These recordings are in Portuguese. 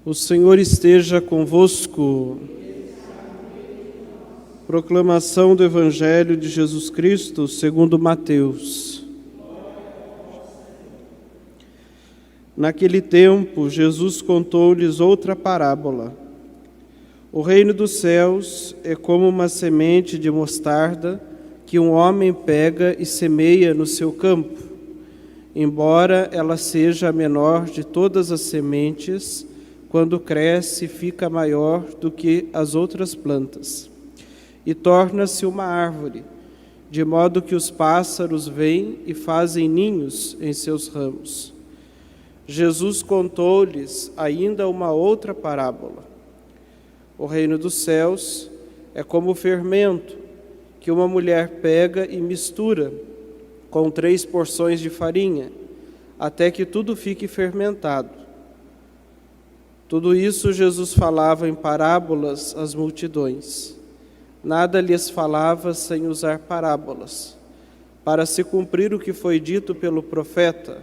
O Senhor esteja convosco. Proclamação do Evangelho de Jesus Cristo segundo Mateus. Naquele tempo, Jesus contou-lhes outra parábola. O reino dos céus é como uma semente de mostarda que um homem pega e semeia no seu campo. Embora ela seja a menor de todas as sementes, quando cresce, fica maior do que as outras plantas e torna-se uma árvore, de modo que os pássaros vêm e fazem ninhos em seus ramos. Jesus contou-lhes ainda uma outra parábola. O reino dos céus é como o fermento que uma mulher pega e mistura com 3 porções de farinha, até que tudo fique fermentado. Tudo isso Jesus falava em parábolas às multidões. Nada lhes falava sem usar parábolas, para se cumprir o que foi dito pelo profeta: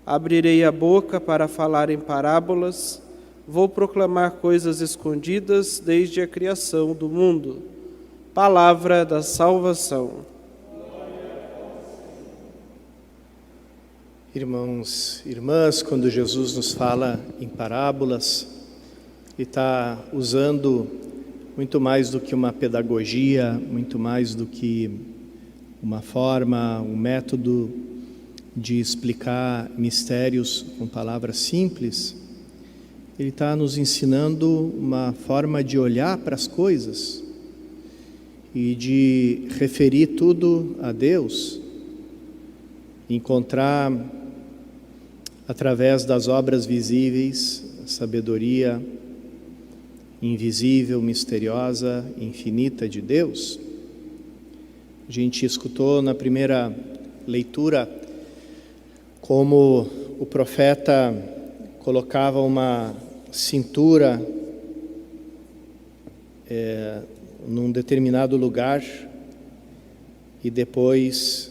abrirei a boca para falar em parábolas, vou proclamar coisas escondidas desde a criação do mundo. Palavra da salvação. Irmãos e irmãs, quando Jesus nos fala em parábolas, Ele está usando muito mais do que uma pedagogia, muito mais do que uma forma, um método de explicar mistérios com palavras simples. Ele está nos ensinando uma forma de olhar para as coisas e de referir tudo a Deus, encontrar através das obras visíveis a sabedoria invisível, misteriosa, infinita de Deus. A gente escutou na primeira leitura como o profeta colocava uma cintura num determinado lugar e depois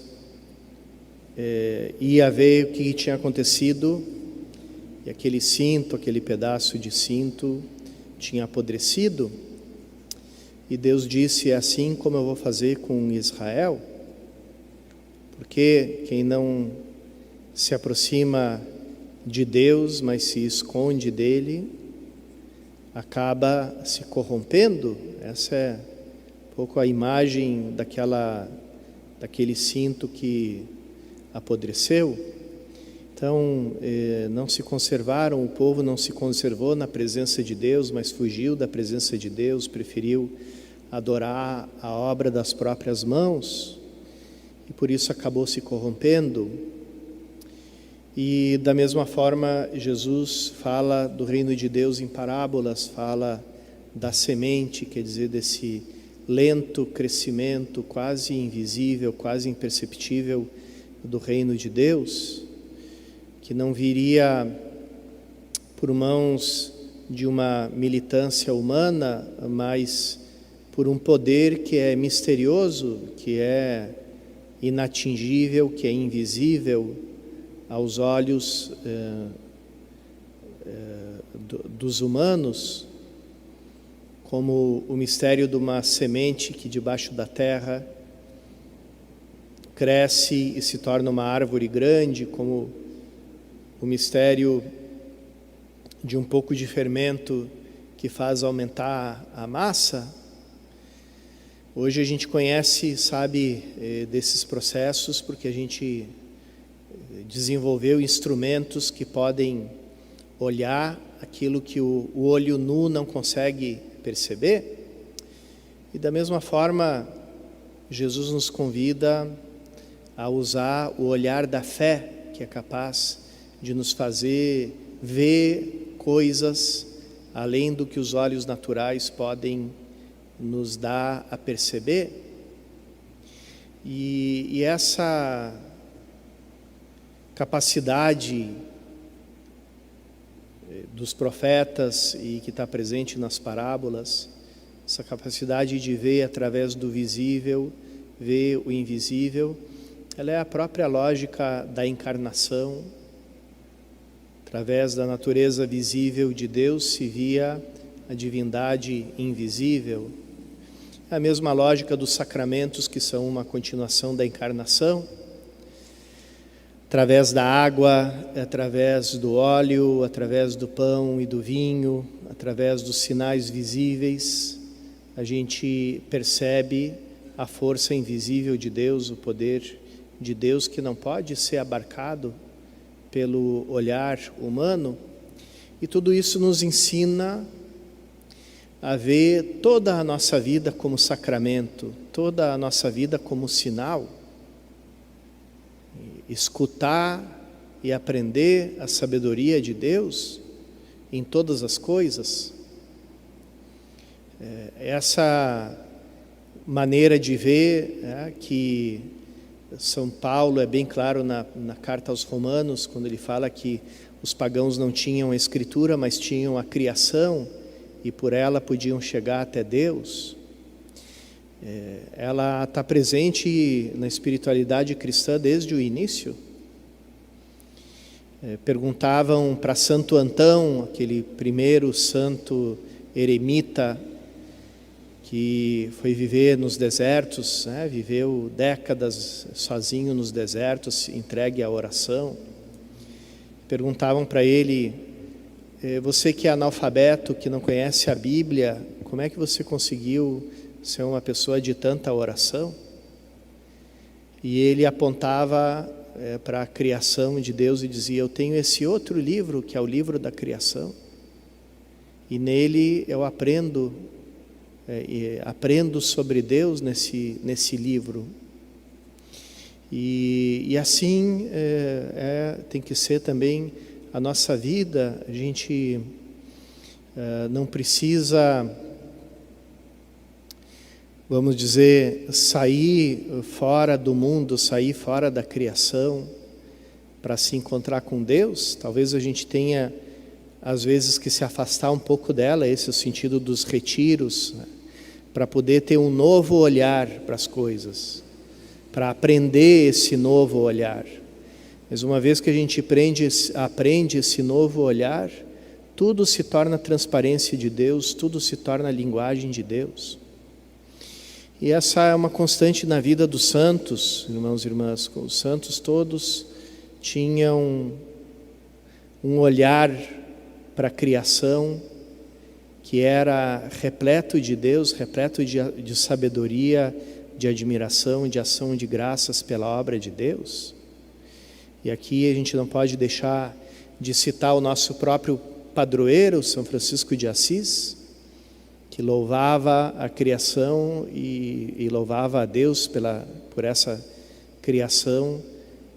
ia ver o que tinha acontecido, e aquele cinto, aquele pedaço de cinto tinha apodrecido, e Deus disse: é assim como eu vou fazer com Israel, porque quem não se aproxima de Deus, mas se esconde dele, acaba se corrompendo. Essa é um pouco a imagem daquele cinto que apodreceu. Então, não se conservaram, o povo não se conservou na presença de Deus, mas fugiu da presença de Deus, preferiu adorar a obra das próprias mãos, e por isso acabou se corrompendo. E da mesma forma, Jesus fala do reino de Deus em parábolas, fala da semente, quer dizer, desse lento crescimento, quase invisível, quase imperceptível, do reino de Deus, que não viria por mãos de uma militância humana, mas por um poder que é misterioso, que é inatingível, que é invisível aos olhos dos humanos, como o mistério de uma semente que debaixo da terra cresce e se torna uma árvore grande, como o mistério de um pouco de fermento que faz aumentar a massa. Hoje a gente conhece, sabe, desses processos, porque a gente desenvolveu instrumentos que podem olhar aquilo que o olho nu não consegue perceber. E da mesma forma, Jesus nos convida a usar o olhar da fé, que é capaz de nos fazer ver coisas além do que os olhos naturais podem nos dar a perceber. E essa capacidade dos profetas e que está presente nas parábolas, essa capacidade de ver através do visível, ver o invisível, ela é a própria lógica da encarnação, Através da natureza visível de Deus se via a divindade invisível. É a mesma lógica dos sacramentos, que são uma continuação da encarnação. Através da água, através do óleo, através do pão e do vinho, através dos sinais visíveis, a gente percebe a força invisível de Deus, o poder de Deus que não pode ser abarcado pelo olhar humano. E tudo isso nos ensina a ver toda a nossa vida como sacramento, toda a nossa vida como sinal. Escutar e aprender a sabedoria de Deus em todas as coisas. Essa maneira de ver que São Paulo é bem claro na carta aos Romanos, quando ele fala que os pagãos não tinham a Escritura, mas tinham a criação, e por ela podiam chegar até Deus. Ela está presente na espiritualidade cristã desde o início. Perguntavam para Santo Antão, aquele primeiro santo eremita que foi viver nos desertos, viveu décadas sozinho nos desertos, entregue à oração. Perguntavam para ele: você que é analfabeto, que não conhece a Bíblia, como é que você conseguiu ser uma pessoa de tanta oração? E ele apontava para a criação de Deus e dizia: eu tenho esse outro livro, que é o livro da criação, e nele eu aprendo sobre Deus nesse livro. E assim tem que ser também a nossa vida. A gente não precisa, vamos dizer, sair fora do mundo, sair fora da criação para se encontrar com Deus. Talvez a gente tenha, às vezes, que se afastar um pouco dela. Esse é o sentido dos retiros, para poder ter um novo olhar para as coisas, para aprender esse novo olhar. Mas uma vez que a gente aprende esse novo olhar, tudo se torna transparência de Deus, tudo se torna linguagem de Deus. E essa é uma constante na vida dos santos, irmãos e irmãs. Os santos todos tinham um olhar para a criação que era repleto de Deus, repleto de sabedoria, de admiração, de ação de graças pela obra de Deus. E aqui a gente não pode deixar de citar o nosso próprio padroeiro, São Francisco de Assis, que louvava a criação e louvava a Deus por essa criação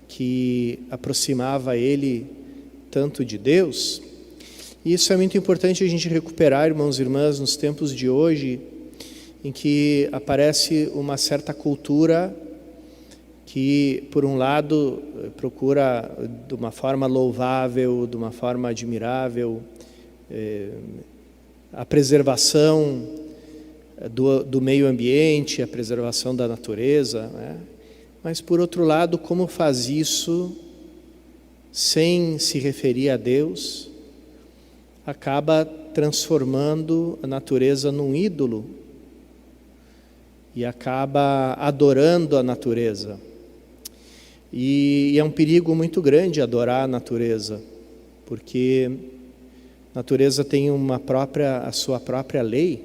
que aproximava ele tanto de Deus. E isso é muito importante a gente recuperar, irmãos e irmãs, nos tempos de hoje, em que aparece uma certa cultura que, por um lado, procura de uma forma louvável, de uma forma admirável, a preservação do meio ambiente, a preservação da natureza, Mas, por outro lado, como faz isso sem se referir a Deus, acaba transformando a natureza num ídolo e acaba adorando a natureza. E é um perigo muito grande adorar a natureza, porque a natureza tem a sua própria lei,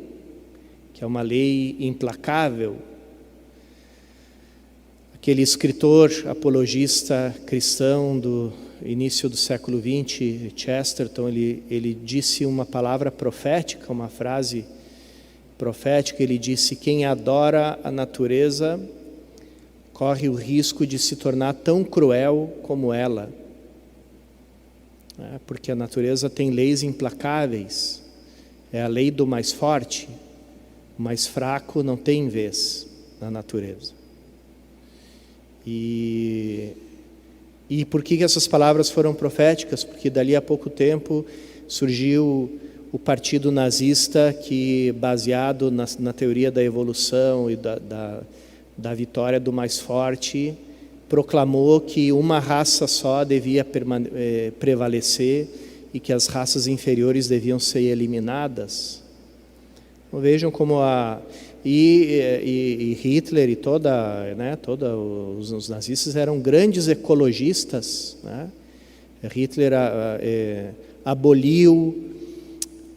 que é uma lei implacável. Aquele escritor apologista cristão do início do século XX, Chesterton, ele disse uma palavra profética, uma frase profética. Ele disse: quem adora a natureza corre o risco de se tornar tão cruel como ela. Porque a natureza tem leis implacáveis, é a lei do mais forte. O mais fraco não tem vez na natureza. E por que essas palavras foram proféticas? Porque dali a pouco tempo surgiu o partido nazista, que, baseado na teoria da evolução e da vitória do mais forte, proclamou que uma raça só devia prevalecer, e que as raças inferiores deviam ser eliminadas. Então, vejam como Hitler e os nazistas eram grandes ecologistas, né? Hitler aboliu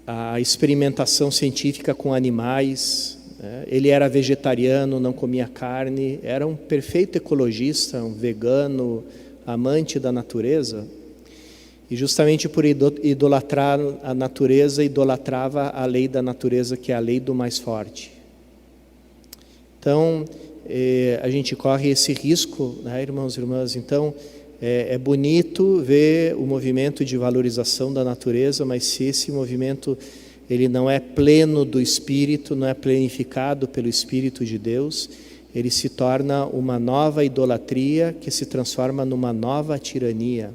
a experimentação científica com animais, né? Ele era vegetariano, não comia carne, era um perfeito ecologista, um vegano, amante da natureza. E justamente por idolatrar a natureza, idolatrava a lei da natureza, que é a lei do mais forte. Então, a gente corre esse risco, né, irmãos e irmãs? Então, é bonito ver o movimento de valorização da natureza, mas se esse movimento ele não é pleno do Espírito, não é plenificado pelo Espírito de Deus, ele se torna uma nova idolatria que se transforma numa nova tirania.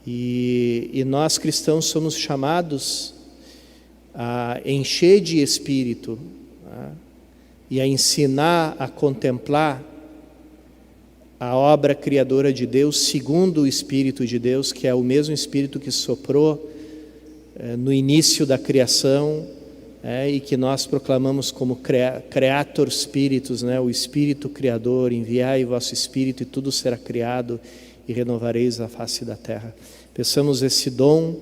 E nós cristãos somos chamados a encher de Espírito, né? E a ensinar a contemplar a obra criadora de Deus segundo o Espírito de Deus, que é o mesmo Espírito que soprou no início da criação, e que nós proclamamos como Creator Spiritus, né? O Espírito Criador. Enviai vosso Espírito e tudo será criado e renovareis a face da terra. Peçamos esse dom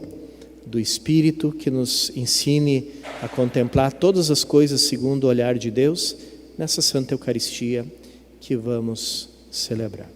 do Espírito que nos ensine a contemplar todas as coisas segundo o olhar de Deus nessa Santa Eucaristia que vamos celebrar.